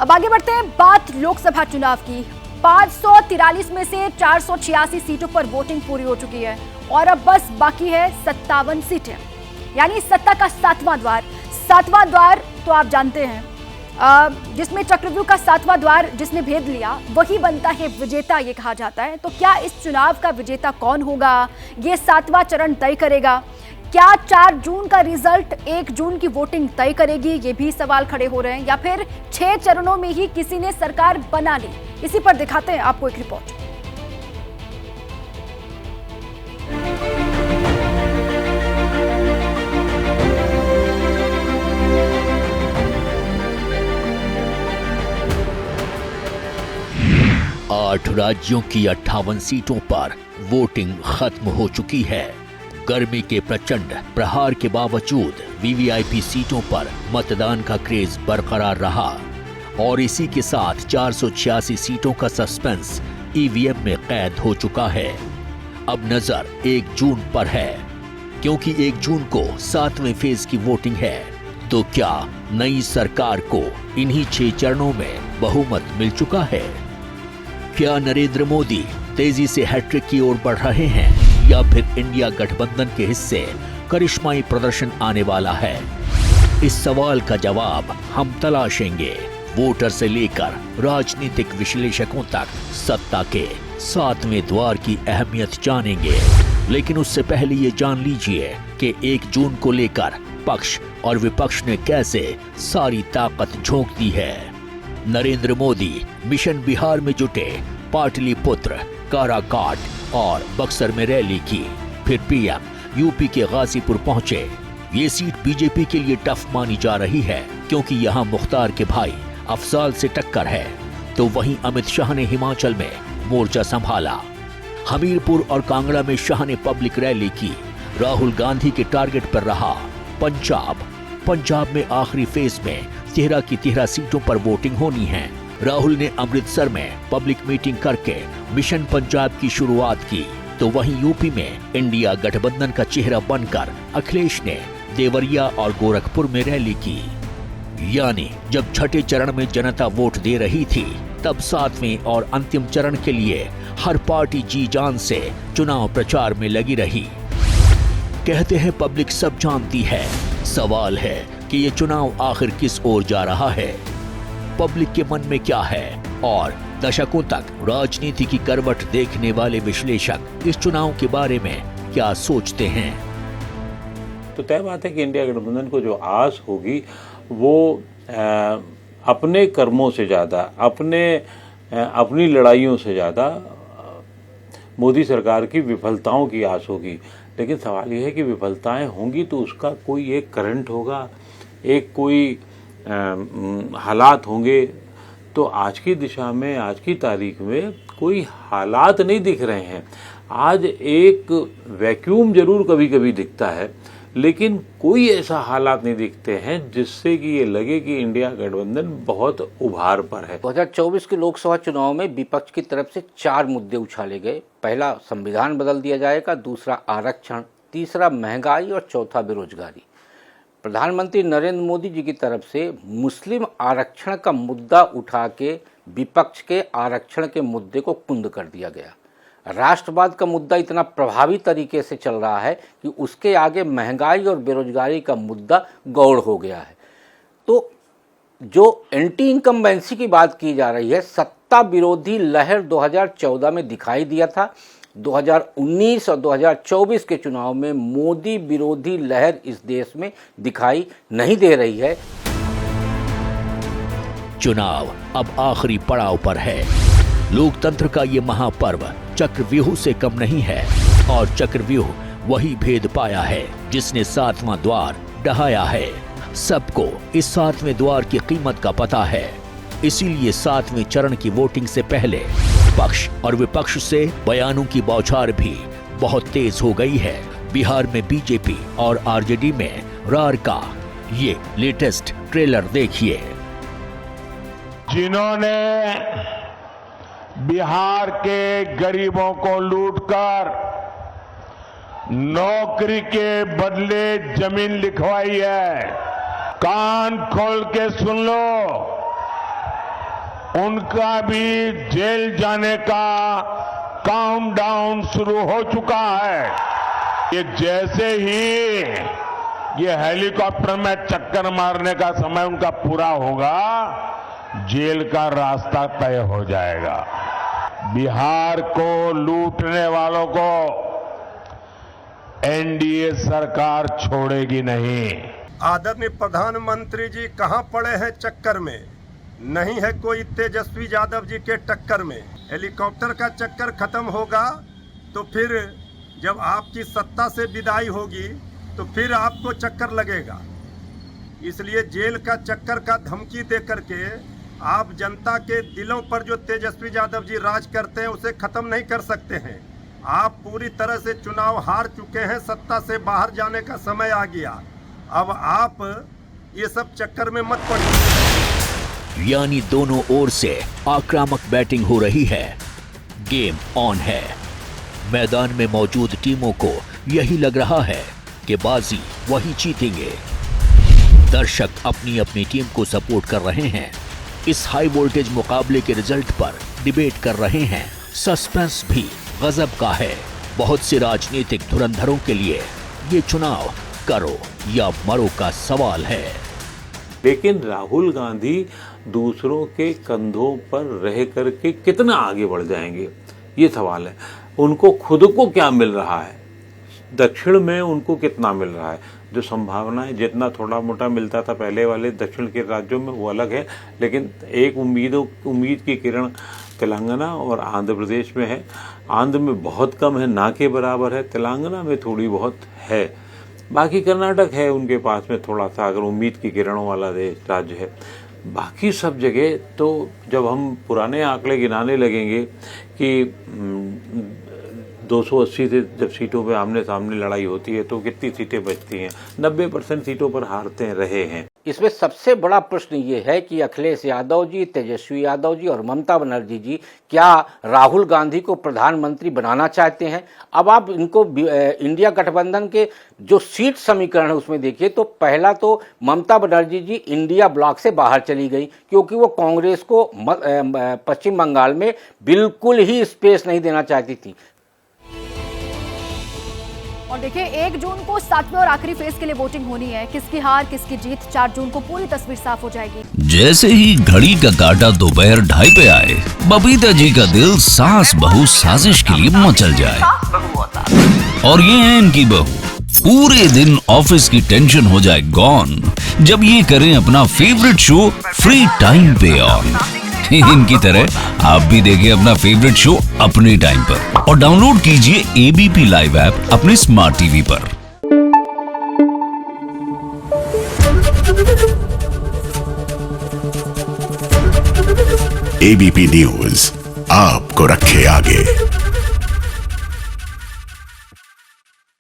अब आगे बढ़ते हैं, बात लोकसभा चुनाव की। 543 में से 486 सीटों पर वोटिंग पूरी हो चुकी है और अब बस बाकी है 57 सीटें, यानी सत्ता का सातवां द्वार। सातवां द्वार तो आप जानते हैं, जिसमें चक्रव्यूह का सातवां द्वार जिसने भेद लिया वही बनता है विजेता, ये कहा जाता है। तो क्या इस चुनाव का विजेता कौन होगा, ये सातवां चरण तय करेगा? क्या 4 जून का रिजल्ट 1 जून की वोटिंग तय करेगी, ये भी सवाल खड़े हो रहे हैं, या फिर 6 चरणों में ही किसी ने सरकार बना ली? इसी पर दिखाते हैं आपको एक रिपोर्ट। आठ राज्यों की 58 सीटों पर वोटिंग खत्म हो चुकी है। गर्मी के प्रचंड प्रहार के बावजूद वीवीआईपी सीटों पर मतदान का क्रेज बरकरार रहा और इसी के साथ 486 सीटों का सस्पेंस ईवीएम में कैद हो चुका है। अब नजर 1 जून पर है, क्योंकि 1 जून को 7वें फेज की वोटिंग है। तो क्या नई सरकार को इन्हीं 6 चरणों में बहुमत मिल चुका है? क्या नरेंद्र मोदी तेजी से हैट्रिक की ओर बढ़ रहे हैं, या फिर इंडिया गठबंधन के हिस्से करिश्माई प्रदर्शन आने वाला है? इस सवाल का जवाब हम तलाशेंगे। वोटर से लेकर राजनीतिक विश्लेषकों तक सत्ता के 7वें द्वार की अहमियत जानेंगे। लेकिन उससे पहले ये जान लीजिए कि 1 जून को लेकर पक्ष और विपक्ष ने कैसे सारी ताकत झोंक दी है। नरेंद्र मोदी मिशन बिहार में जुटे, पाटलिपुत्र, काराकाट और बक्सर में रैली की। फिर पीएम यूपी के गाजीपुर पहुंचे। ये सीट बीजेपी के लिए टफ मानी जा रही है, क्योंकि यहाँ मुख्तार के भाई अफजाल से टक्कर है। तो वहीं अमित शाह ने हिमाचल में मोर्चा संभाला। हमीरपुर और कांगड़ा में शाह ने पब्लिक रैली की। राहुल गांधी के टारगेट पर रहा पंजाब में आखिरी फेज में 13 की 13 सीटों पर वोटिंग होनी है। राहुल ने अमृतसर में पब्लिक मीटिंग करके मिशन पंजाब की शुरुआत की। तो वहीं यूपी में इंडिया गठबंधन का चेहरा बनकर अखिलेश ने देवरिया और गोरखपुर में रैली की। यानी जब छठे चरण में जनता वोट दे रही थी, तब 7वें और अंतिम चरण के लिए हर पार्टी जी जान से चुनाव प्रचार में लगी रही। कहते हैं पब्लिक सब जानती है। सवाल है कि ये चुनाव आखिर किस ओर जा रहा है, पब्लिक के मन में क्या है, और दशकों तक राजनीति की करवट देखने वाले विश्लेषक इस चुनाव के बारे में क्या सोचते हैं? तो तय बात है कि इंडिया गठबंधन को जो आस होगी वो अपने कर्मों से ज़्यादा, अपनी लड़ाइयों से ज़्यादा मोदी सरकार की विफलताओं की आस होगी। लेकिन सवाल यह है कि विफलताएं होंगी तो उसका कोई एक करंट होगा, एक कोई हालात होंगे। तो आज की दिशा में, आज की तारीख में कोई हालात नहीं दिख रहे हैं। आज एक वैक्यूम जरूर कभी कभी दिखता है, लेकिन कोई ऐसा हालात नहीं दिखते हैं जिससे कि ये लगे कि इंडिया गठबंधन बहुत उभार पर है। 2024 के लोकसभा चुनाव में विपक्ष की तरफ से 4 मुद्दे उछाले गए। पहला, संविधान बदल दिया जाएगा। दूसरा, आरक्षण। तीसरा, महंगाई। और चौथा, बेरोजगारी। प्रधानमंत्री नरेंद्र मोदी जी की तरफ से मुस्लिम आरक्षण का मुद्दा उठा के विपक्ष के आरक्षण के मुद्दे को कुंद कर दिया गया। राष्ट्रवाद का मुद्दा इतना प्रभावी तरीके से चल रहा है कि उसके आगे महंगाई और बेरोजगारी का मुद्दा गौड़ हो गया है। तो जो एंटी इनकम्बेंसी की बात की जा रही है, सत्ता विरोधी लहर 2014 में दिखाई दिया था। 2019 और 2024 के चुनाव में मोदी विरोधी लहर इस देश में दिखाई नहीं दे रही है। चुनाव अब आखिरी पड़ाव पर है। लोकतंत्र का ये महापर्व चक्रव्यूह से कम नहीं है, और चक्रव्यूह वही भेद पाया है जिसने 7वां द्वार ढहाया है। सबको इस 7वें द्वार की कीमत का पता है। इसीलिए 7वें चरण की वोटिंग से पहले पक्ष और विपक्ष से बयानों की बौछार भी बहुत तेज हो गई है। बिहार में बीजेपी और आरजेडी में रार का ये लेटेस्ट ट्रेलर देखिए। जिन्होंने बिहार के गरीबों को लूटकर नौकरी के बदले जमीन लिखवाई है, कान खोल के सुन लो। उनका भी जेल जाने का काउंटडाउन शुरू हो चुका है। ये जैसे ही ये हेलीकॉप्टर में चक्कर मारने का समय उनका पूरा होगा, जेल का रास्ता तय हो जाएगा। बिहार को लूटने वालों को एनडीए सरकार छोड़ेगी नहीं। आदरणीय प्रधानमंत्री जी कहां पड़े हैं चक्कर में, नहीं है कोई तेजस्वी यादव जी के टक्कर में। हेलीकॉप्टर का चक्कर खत्म होगा तो फिर जब आपकी सत्ता से विदाई होगी तो फिर आपको चक्कर लगेगा। इसलिए जेल का चक्कर का धमकी दे करके आप जनता के दिलों पर जो तेजस्वी यादव जी राज करते हैं उसे खत्म नहीं कर सकते हैं। आप पूरी तरह से चुनाव हार चुके हैं, सत्ता से बाहर जाने का समय आ गया। अब आप ये सब चक्कर में मत पड़िए। यानी दोनों ओर से आक्रामक बैटिंग हो रही है। गेम ऑन है। मैदान में मौजूद टीमों को यही लग रहा है कि बाजी वही जीतेंगे। दर्शक अपनी अपनी टीम को सपोर्ट कर रहे हैं। इस हाई वोल्टेज मुकाबले के रिजल्ट पर डिबेट कर रहे हैं। सस्पेंस भी गजब का है। बहुत से राजनीतिक धुरंधरों के लिए ये चुनाव करो या मरो का सवाल है। लेकिन राहुल गांधी दूसरों के कंधों पर रह करके कितना आगे बढ़ जाएंगे, ये सवाल है। उनको खुद को क्या मिल रहा है, दक्षिण में उनको कितना मिल रहा है। जो संभावनाएं जितना थोड़ा मोटा मिलता था पहले वाले दक्षिण के राज्यों में वो अलग है, लेकिन एक उम्मीद की किरण तेलंगाना और आंध्र प्रदेश में है। आंध्र में बहुत कम है, ना के बराबर है। तेलंगाना में थोड़ी बहुत है। बाकी कर्नाटक है उनके पास में थोड़ा सा, अगर उम्मीद की किरणों वाला देश राज्य है। बाकी सब जगह तो जब हम पुराने आंकड़े गिनाने लगेंगे कि 280 से जब सीटों पे आमने सामने लड़ाई होती है तो कितनी सीटें बचती हैं, 90% सीटों पर हारते रहे हैं। इसमें सबसे बड़ा प्रश्न ये है कि अखिलेश यादव जी, तेजस्वी यादव जी और ममता बनर्जी जी क्या राहुल गांधी को प्रधानमंत्री बनाना चाहते हैं। अब आप इनको इंडिया गठबंधन के जो सीट समीकरण है उसमें देखिए तो पहला तो ममता बनर्जी जी इंडिया ब्लॉक से बाहर चली गई क्योंकि वो कांग्रेस को पश्चिम बंगाल में बिल्कुल ही स्पेस नहीं देना चाहती थी। और देखिए 1 जून को 7वें और आखिरी फेज के लिए वोटिंग होनी है। किसकी हार किसकी जीत 4 जून को पूरी तस्वीर साफ हो जाएगी। जैसे ही घड़ी का काटा दोपहर 2:30 पे आए, बबीता जी का दिल सास बहू साजिश के लिए मचल जाए। और ये है इनकी बहू, पूरे दिन ऑफिस की टेंशन हो जाए गॉन जब ये करें अपना फेवरेट शो फ्री टाइम पे ऑन। इनकी तरह आप भी देखिए अपना फेवरेट शो अपने टाइम पर और डाउनलोड कीजिए एबीपी लाइव ऐप अपने स्मार्ट टीवी पर। एबीपी न्यूज आपको रखे आगे।